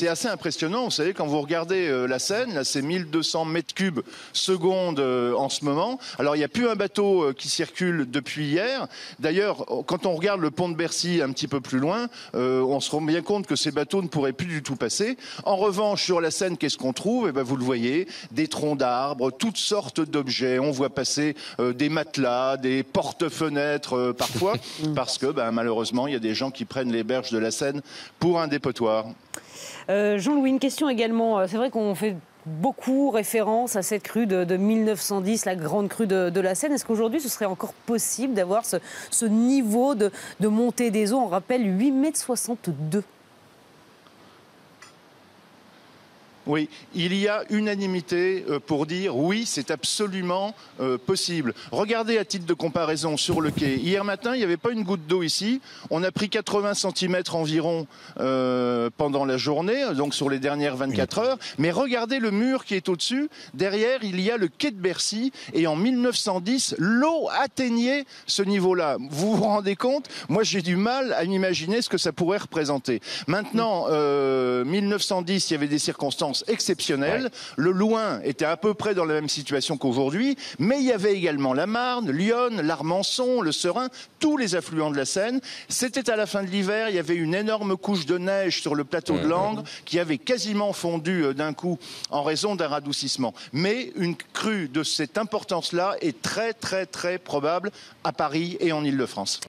c'est assez impressionnant. Vous savez, quand vous regardez la Seine, là, c'est 1200 mètres cubes seconde en ce moment. Alors, il n'y a plus un bateau qui circule depuis hier. D'ailleurs, quand on regarde le pont de Bercy un petit peu plus loin, on se rend bien compte que ces bateaux ne pourraient plus du tout passer. En revanche, sur la Seine, qu'est-ce qu'on trouve? Eh ben, vous le voyez, des troncs d'arbres, toutes sortes d'objets. On voit passer des matelas, des porte-fenêtres parfois, parce que malheureusement, il y a des gens qui prennent les berges de la Seine pour un dépotoir. Jean-Louis, une question également. C'est vrai qu'on fait beaucoup référence à cette crue de 1910, la grande crue de la Seine. Est-ce qu'aujourd'hui, ce serait encore possible d'avoir ce niveau de montée des eaux? On rappelle 8,62 m. Oui, il y a unanimité pour dire oui, c'est absolument possible. Regardez à titre de comparaison sur le quai. Hier matin, il n'y avait pas une goutte d'eau ici. On a pris 80 cm environ pendant la journée, donc sur les dernières 24 heures. Mais regardez le mur qui est au-dessus. Derrière, il y a le quai de Bercy. Et en 1910, l'eau atteignait ce niveau-là. Vous vous rendez compte? Moi, j'ai du mal à m'imaginer ce que ça pourrait représenter. Maintenant, 1910, il y avait des circonstances exceptionnelles. Le Loing était à peu près dans la même situation qu'aujourd'hui, mais il y avait également la Marne, l'Yonne, l'Armançon, le Serein, tous les affluents de la Seine. C'était à la fin de l'hiver, il y avait une énorme couche de neige sur le plateau de Langres qui avait quasiment fondu d'un coup en raison d'un radoucissement. Mais une crue de cette importance-là est très, très, très probable à Paris et en Île-de-France.